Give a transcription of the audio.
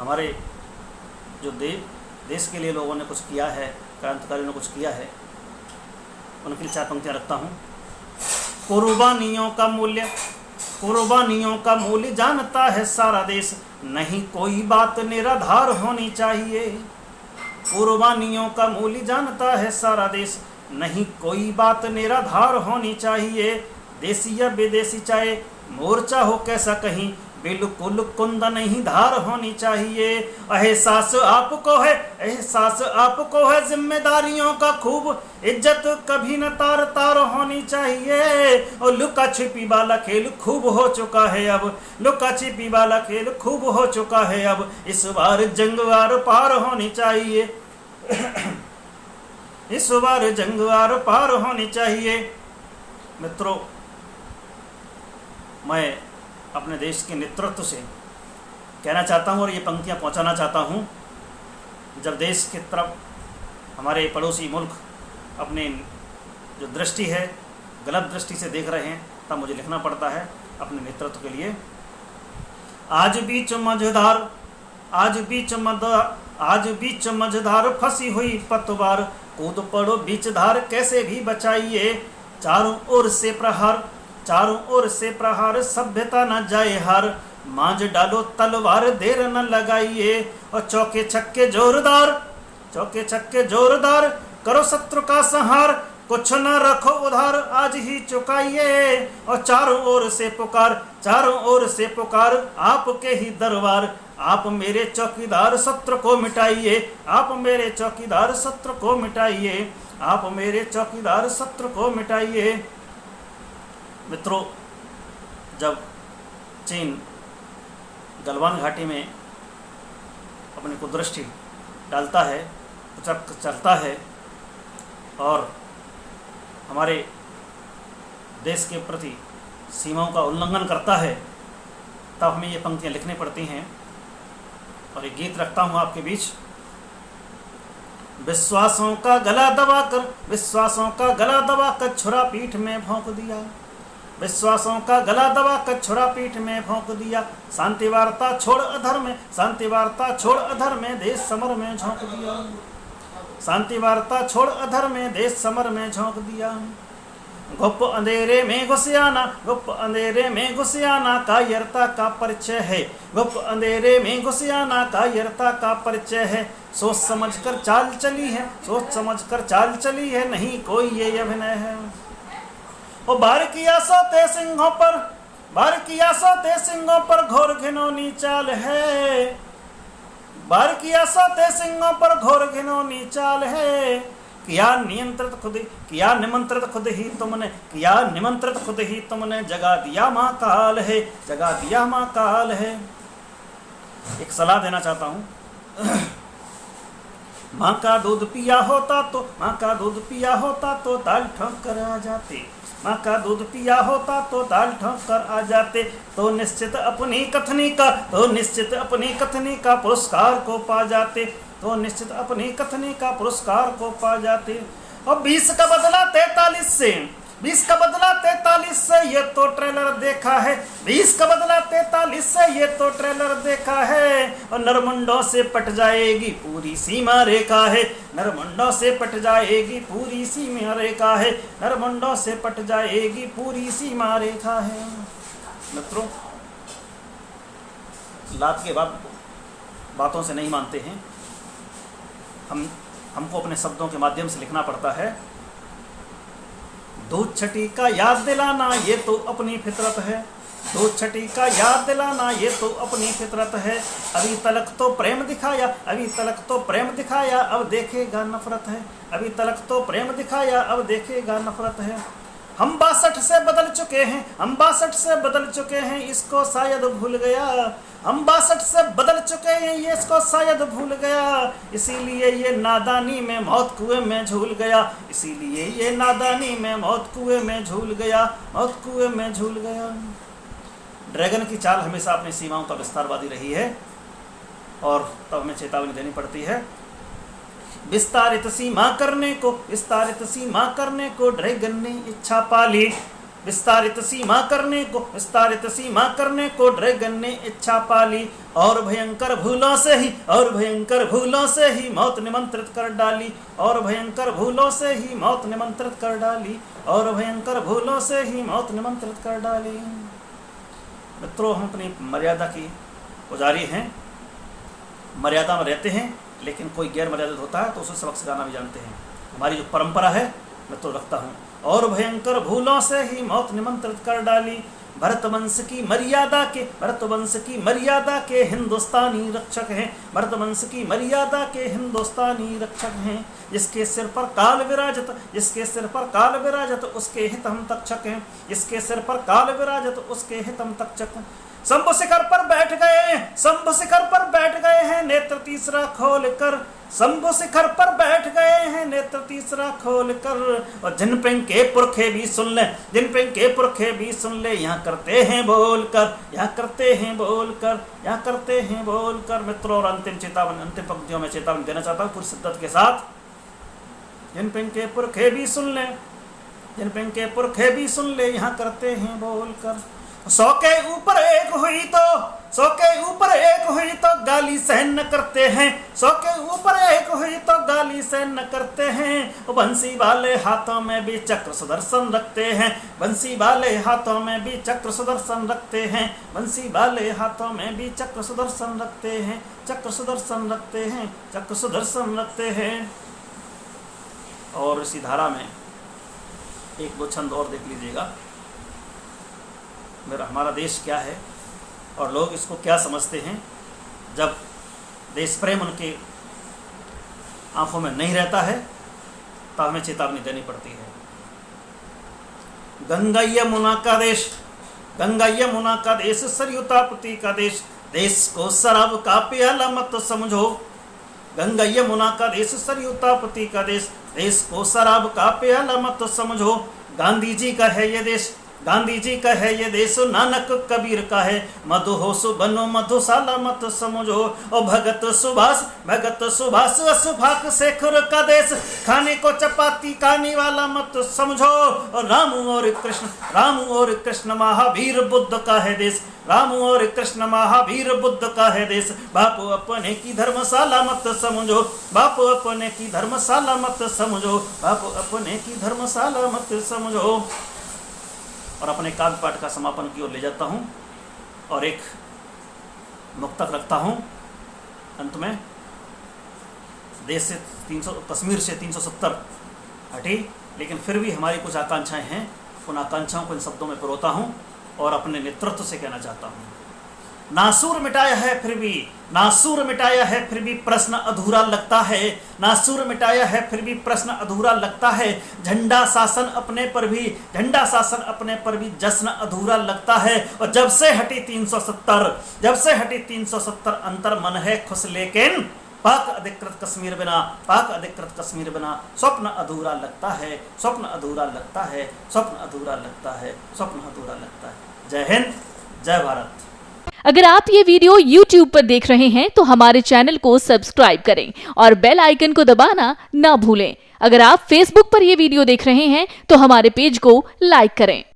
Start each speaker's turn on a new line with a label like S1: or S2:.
S1: हमारे जो देश के लिए लोगों ने कुछ किया है, क्रांतिकारियों ने कुछ किया है, उनके लिए 4 पंक्तियाँ रखता हूँ। कुर्बानियों का मूल्य जानता है सारा देश, नहीं कोई बात निराधार होनी चाहिए। कुर्बानियों का मूल्य जानता है सारा देश, नहीं कोई बात निराधार होनी चाहिए। देसी या विदेशी चाहे मोर्चा हो कैसा कहीं, बिल्कुल कुंद नहीं धार होनी चाहिए। एहसास आपको है जिम्मेदारियों का खूब, इज्जत कभी न तार तार होनी चाहिए। और लुका छिपी वाला खेल खूब हो चुका है अब, लुका छिपी वाला खेल खूब हो चुका है अब, इस बार जंग आर पार होनी चाहिए। इस बार जंग आर पार होनी चाहिए। मित्रों, मैं अपने देश के नेतृत्व से कहना चाहता हूँ और ये पंक्तियाँ पहुँचाना चाहता हूँ। जब देश की तरफ हमारे पड़ोसी मुल्क अपने जो दृष्टि है गलत दृष्टि से देख रहे हैं, तब मुझे लिखना पड़ता है अपने नेतृत्व के लिए। आज बीच मझधार फंसी हुई पतवार, कूद पड़ो बीच धार कैसे भी बचाइए। चारों ओर से प्रहार सभ्यता न जाए हार, मांझ डालो तलवार देर न लगाइए। और चौके छक्के जोरदार करो शत्रु का संहार, कुछ न रखो उधार आज ही चुकाइए। और चारों ओर से पुकार आपके ही दरबार, आप मेरे चौकीदार शत्रु को मिटाइए। आप मेरे चौकीदार शत्रु को मिटाइए। आप मेरे चौकीदार शत्रु को मिटाइए। मित्रों, जब चीन गलवान घाटी में अपनी कुदृष्टि डालता है, चलता है और हमारे देश के प्रति सीमाओं का उल्लंघन करता है, तब हमें ये पंक्तियाँ लिखनी पड़ती हैं। और एक गीत रखता हूँ आपके बीच। विश्वासों का गला दबाकर छुरा पीठ में भोंक दिया। विश्वासों का गला दबाकर छुरा पीठ में भोंक दिया। शांति वार्ता छोड़ अधर में देश समर में झोंक दिया। शांति वार्ता छोड़ अधर में देश समर में झोंक दिया। गुप्त अंधेरे में घुस आना कायरता का परिचय है। गुप्त अंधेरे में घुस आना कायरता का परिचय है। सोच समझ कर चाल चली है, नहीं कोई ये अभिनय है। और बार किया सोते सिंहों पर घोर घिनौनी चाल है। बार किया सोते सिंहों पर घोर घिनौनी चाल है। किया निमंत्रित खुद ही तुमने जगा दिया मां काल है। एक सलाह देना चाहता हूँ। माँ का दूध पिया होता तो दाल ठोंक कर आ जाते। माँ का दूध पिया होता तो दाल ठोंक कर आ जाते। तो निश्चित अपनी कथनी का पुरस्कार को पा जाते। और 20 का बदला 43 से ये तो ट्रेलर देखा है। 20 का बदला 43 से ये तो ट्रेलर देखा है। और नरमुंडों से पट जाएगी पूरी सीमा रेखा है। नरमुंडों से पट जाएगी पूरी सीमा रेखा है। नरमुंडों से पट जाएगी पूरी सीमा रेखा है। मित्रों, लात के बाद बातों से नहीं मानते हैं। हमको अपने शब्दों के माध्यम से लिखना पड़ता है। दूध छठी का याद दिलाना ये तो अपनी फितरत है। दूध छठी का याद दिलाना ये तो अपनी फितरत है। अभी तलक तो प्रेम दिखाया अब देखेगा नफरत है। अभी तलक तो प्रेम दिखाया अब देखेगा नफरत है। हम 62 से बदल चुके हैं इसको शायद भूल गया। हम 62 से बदल चुके हैं ये इसको शायद भूल गया। इसीलिए ये नादानी में मौत कुएं में झूल गया। इसीलिए ये नादानी में मौत कुएं में झूल गया। ड्रैगन की चाल हमेशा अपनी सीमाओं का विस्तारवादी रही है और तब हमें चेतावनी देनी पड़ती है। विस्तारित सीमा करने को ड्रैगन ने इच्छा पाली। विस्तारित सीमा करने को ड्रैगन ने इच्छा पाली। और भयंकर भूलों से ही, और भयंकर भूलों से ही मौत निमंत्रित कर डाली, और भयंकर भूलों से ही मौत निमंत्रित कर डाली, और भयंकर भूलों से ही मौत निमंत्रित कर डाली। मित्रों, हम अपनी मर्यादा की पुजारी हैं, मर्यादा में रहते हैं, लेकिन कोई गैर मर्यादित होता है तो उसे सबक सिखाना भी जानते हैं। हमारी जो परंपरा है मैं तो रखता हूँ। और भयंकर भूलों से ही मौत निमंत्रित कर डाली, भरत वंश की मर्यादा के, भरत वंश की मर्यादा के हिंदुस्तानी रक्षक हैं, भरत वंश की मर्यादा के हिंदुस्तानी रक्षक हैं। जिसके सिर पर काल विराजत, जिसके सिर पर काल विराजत उसके हित हम तक्षक हैं, जिसके सिर पर काल विराजत उसके हित हम तक्षक। शंभु शिखर पर बैठ गए, शंभु शिखर पर बैठ गए हैं नेत्र तीसरा खोलकर, शंभु शिखर पर बैठ गए हैं नेत्र तीसरा खोलकर। और जिनपिंग के पुरखे भी सुन ले, जिनपिंग के पुरखे भी सुन ले, यहाँ करते हैं बोलकर, यहाँ करते हैं बोलकर, यहाँ करते हैं बोलकर। मित्रों, और अंतिम चेतावनी, अंतिम पंक्तियों में चेतावनी देना चाहता हूँ पूरी शिद्दत के साथ। जिनपिंग के पुरखे भी सुन ले, जिनपिंग के पुरखे भी सुन ले, यहाँ करते हैं बोलकर। 100 के ऊपर एक हुई तो, 100 के ऊपर एक हुई तो गाली सहन न करते हैं, 100 के ऊपर एक हुई तो गाली सहन न करते हैं। बंसी वाले हाथों में भी चक्र सुदर्शन रखते हैं, बंसी वाले हाथों में भी चक्र सुदर्शन रखते हैं, बंसी वाले हाथों में भी चक्र सुदर्शन रखते हैं, चक्र सुदर्शन रखते हैं, चक्र सुदर्शन रखते हैं। और इसी धारा में एक दो छंद और देख लीजिएगा। मेरा हमारा देश क्या है और लोग इसको क्या समझते हैं। जब देश प्रेम उनके आंखों में नहीं रहता है तो हमें चेतावनी देनी पड़ती है। गंगा यमुना का देश, गंगा यमुना का देश, सरयू ताप्ती का देश, देश को शराब का प्याला मत समझो। गंगा यमुना का देश, सरयू ताप्ती का देश, देश को शराब का प्याला मत समझो। गांधी जी का है ये देश, गांधी जी का है ये देश, नानक कबीर का है, मधुहोश बनो मधुशाला मत समझो। और भगत सुभाष, भगत सुभाष अशफाक शेखर का देश, खाने को चपाती खाने वाला मत समझो। और राम और कृष्ण, राम और कृष्ण महावीर बुद्ध का है देश, राम और कृष्ण महावीर बुद्ध का है देश। बाप अपने की धर्मशाला मत समझो, बाप अपने की धर्मशाला मत समझो, बाप अपने की धर्मशाला मत समझो। और अपने काव्य पाठ का समापन की ओर ले जाता हूँ और एक मुक्तक रखता हूँ अंत में। देश से 300, कश्मीर से 370 हटी, लेकिन फिर भी हमारी कुछ आकांक्षाएं हैं। उन आकांक्षाओं को इन शब्दों में पिरोता हूँ और अपने नेतृत्व से कहना चाहता हूँ। नासूर मिटाया है फिर भी, नासूर मिटाया है फिर भी प्रश्न अधूरा लगता है, नासूर मिटाया है फिर भी प्रश्न अधूरा लगता है। झंडा शासन अपने पर भी, झंडा शासन अपने पर भी जश्न अधूरा लगता है। और जब से हटी 370, जब से हटी 370 अंतर मन है खुश, लेकिन पाक अधिकृत कश्मीर बिना, पाक अधिकृत कश्मीर बिना स्वप्न अधूरा लगता है, स्वप्न अधूरा लगता है, स्वप्न अधूरा लगता है, स्वप्न अधूरा लगता है। जय हिंद, जय भारत।
S2: अगर आप ये वीडियो YouTube पर देख रहे हैं तो हमारे चैनल को सब्सक्राइब करें और बेल आइकन को दबाना ना भूलें। अगर आप Facebook पर ये वीडियो देख रहे हैं तो हमारे पेज को लाइक करें।